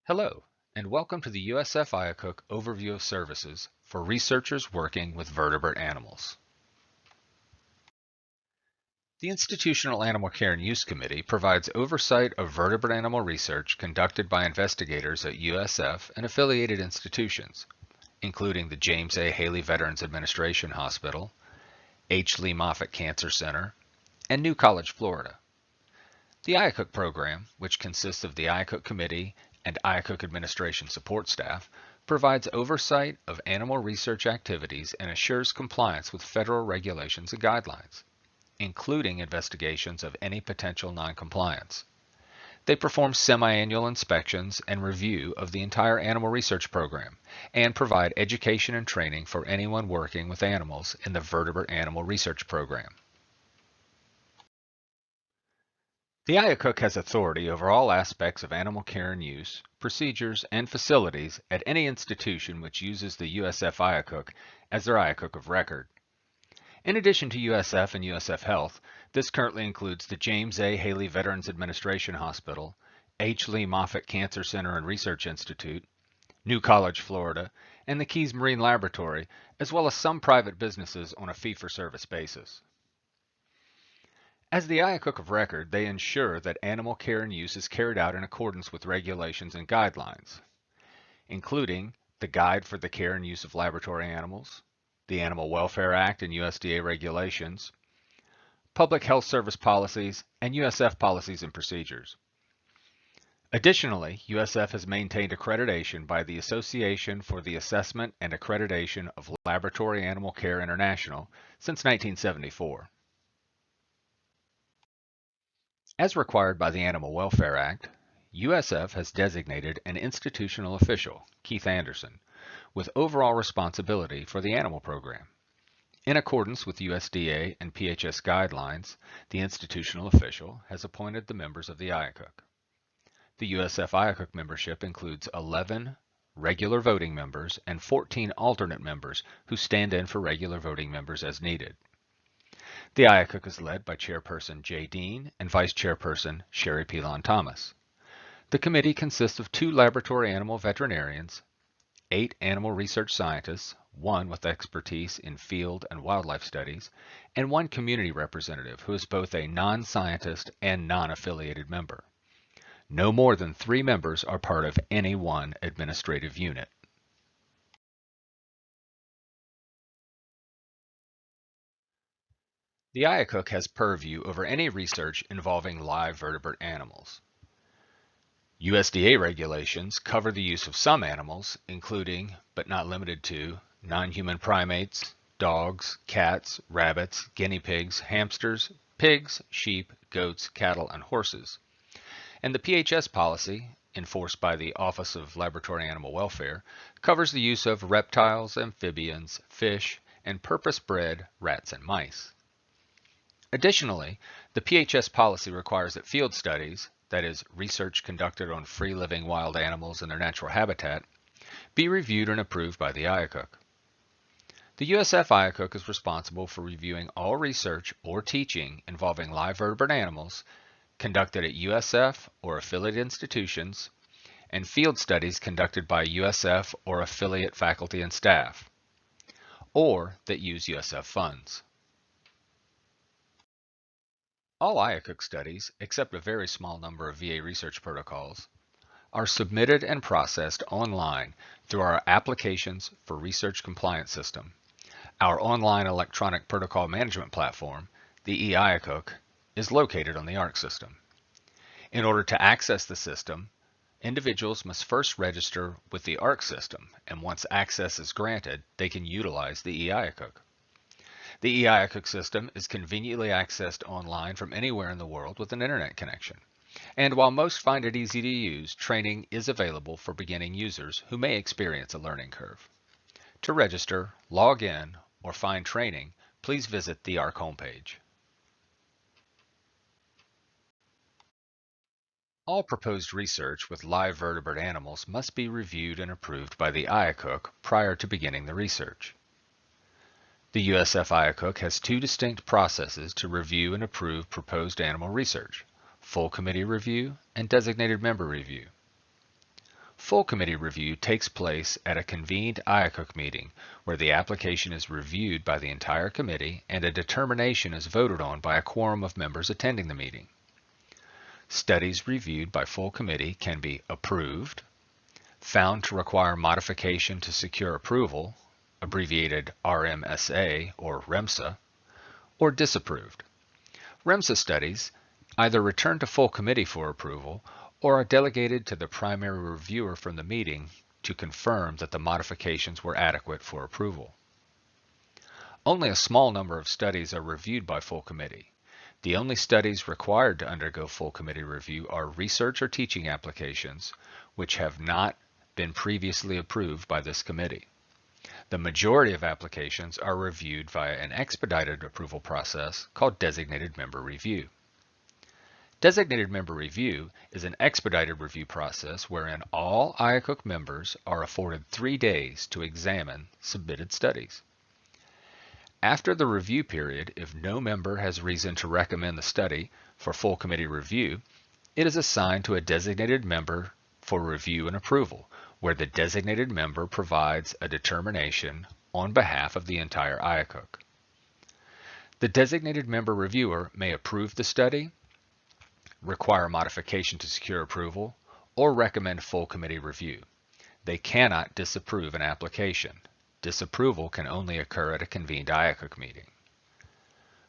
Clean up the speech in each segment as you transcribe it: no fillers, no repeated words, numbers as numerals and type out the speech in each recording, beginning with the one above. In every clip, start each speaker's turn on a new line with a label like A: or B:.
A: Hello, and welcome to the USF IACUC Overview of Services for Researchers Working with Vertebrate Animals. The Institutional Animal Care and Use Committee provides oversight of vertebrate animal research conducted by investigators at USF and affiliated institutions, including the James A. Haley Veterans Administration Hospital, H. Lee Moffitt Cancer Center, and New College, Florida. The Iacocc program, which consists of the Iacocc Committee and Iacocc administration support staff, provides oversight of animal research activities and assures compliance with federal regulations and guidelines, including investigations of any potential noncompliance. They perform semi-annual inspections and review of the entire animal research program and provide education and training for anyone working with animals in the vertebrate animal research program. The Iacoc has authority over all aspects of animal care and use, procedures, and facilities at any institution which uses the USF IACUC as their Iacoc of record. In addition to USF and USF Health, this currently includes the James A. Haley Veterans Administration Hospital, H. Lee Moffitt Cancer Center and Research Institute, New College, Florida, and the Keys Marine Laboratory, as well as some private businesses on a fee-for-service basis. As the Iacoc of record, they ensure that animal care and use is carried out in accordance with regulations and guidelines, including the Guide for the Care and Use of Laboratory Animals, the Animal Welfare Act and USDA regulations, Public Health Service policies, and USF policies and procedures. Additionally, USF has maintained accreditation by the Association for the Assessment and Accreditation of Laboratory Animal Care International since 1974. As required by the Animal Welfare Act, USF has designated an institutional official, Keith Anderson, with overall responsibility for the animal program. In accordance with USDA and PHS guidelines, the institutional official has appointed the members of the Iacoc. The USF Iacoc membership includes 11 regular voting members and 14 alternate members who stand in for regular voting members as needed. The Iacoc is led by Chairperson Jay Dean and Vice Chairperson Sherry Pilon Thomas. The committee consists of 2 laboratory animal veterinarians, 8 animal research scientists, 1 with expertise in field and wildlife studies, and 1 community representative who is both a non-scientist and non-affiliated member. No more than 3 members are part of any one administrative unit. The Iacoc has purview over any research involving live vertebrate animals. USDA regulations cover the use of some animals, including, but not limited to, non-human primates, dogs, cats, rabbits, guinea pigs, hamsters, pigs, sheep, goats, cattle, and horses. And the PHS policy, enforced by the Office of Laboratory Animal Welfare, covers the use of reptiles, amphibians, fish, and purpose-bred rats and mice. Additionally, the PHS policy requires that field studies, that is, research conducted on free-living wild animals in their natural habitat, be reviewed and approved by the Iacoc. The USF Iacoc is responsible for reviewing all research or teaching involving live vertebrate animals conducted at USF or affiliate institutions, and field studies conducted by USF or affiliate faculty and staff, or that use USF funds. All Iacoc studies, except a very small number of VA research protocols, are submitted and processed online through our Applications for Research Compliance system. Our online electronic protocol management platform, the Iacoc, is located on the ARC system. In order to access the system, individuals must first register with the ARC system, and once access is granted, they can utilize the Iacoc. The Iacoc system is conveniently accessed online from anywhere in the world with an internet connection. And while most find it easy to use, training is available for beginning users who may experience a learning curve. To register, log in, or find training, please visit the ARC homepage. All proposed research with live vertebrate animals must be reviewed and approved by the Iacoc prior to beginning the research. The USF Iacoc has 2 distinct processes to review and approve proposed animal research: full committee review and designated member review. Full committee review takes place at a convened Iacoc meeting where the application is reviewed by the entire committee and a determination is voted on by a quorum of members attending the meeting. Studies reviewed by full committee can be approved, found to require modification to secure approval, abbreviated RMSA or REMSA, or disapproved. REMSA studies either return to full committee for approval or are delegated to the primary reviewer from the meeting to confirm that the modifications were adequate for approval. Only a small number of studies are reviewed by full committee. The only studies required to undergo full committee review are research or teaching applications, which have not been previously approved by this committee. The majority of applications are reviewed via an expedited approval process called Designated Member Review. Designated Member Review is an expedited review process wherein all Iacoc members are afforded 3 days to examine submitted studies. After the review period, if no member has reason to recommend the study for full committee review, it is assigned to a designated member for review and approval, where the designated member provides a determination on behalf of the entire Iacoc. The designated member reviewer may approve the study, require modification to secure approval, or recommend full committee review. They cannot disapprove an application. Disapproval can only occur at a convened Iacoc meeting.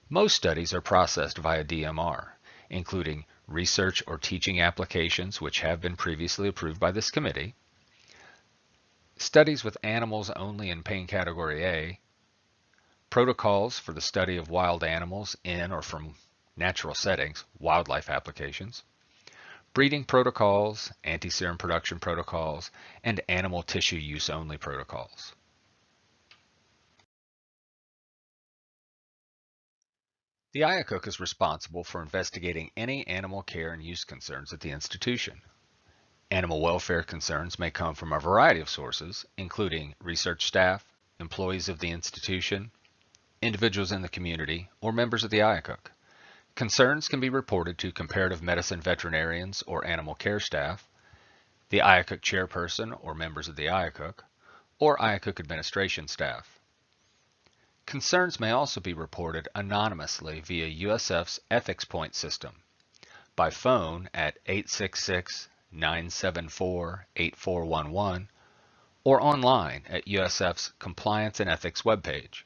A: Most studies are processed via DMR, including research or teaching applications which have been previously approved by this committee, studies with animals only in pain category A, protocols for the study of wild animals in or from natural settings, wildlife applications, breeding protocols, anti-serum production protocols, and animal tissue use only protocols. The Iacoc is responsible for investigating any animal care and use concerns at the institution. Animal welfare concerns may come from a variety of sources, including research staff, employees of the institution, individuals in the community, or members of the Iacoc. Concerns can be reported to comparative medicine veterinarians or animal care staff, the Iacoc chairperson or members of the Iacoc, or Iacoc administration staff. Concerns may also be reported anonymously via USF's Ethics Point system, by phone at 866-974-8411, or online at USF's Compliance and Ethics webpage.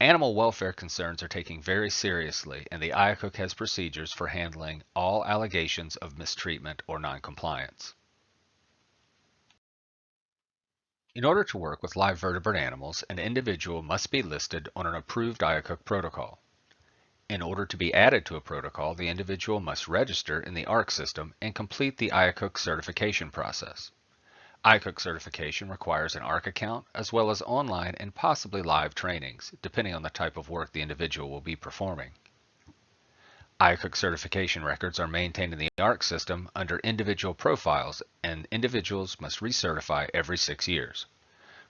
A: Animal welfare concerns are taken very seriously, and the Iacoc has procedures for handling all allegations of mistreatment or noncompliance. In order to work with live vertebrate animals, an individual must be listed on an approved Iacoc protocol. In order to be added to a protocol, the individual must register in the ARC system and complete the Iacocc certification process. Iacocc certification requires an ARC account as well as online and possibly live trainings, depending on the type of work the individual will be performing. Iacocc certification records are maintained in the ARC system under individual profiles, and individuals must recertify every 6 years.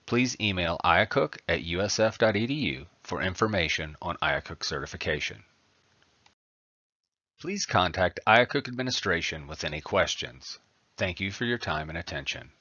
A: Please email iacoc@usf.edu for information on Iacocc certification. Please contact Iacoc administration with any questions. Thank you for your time and attention.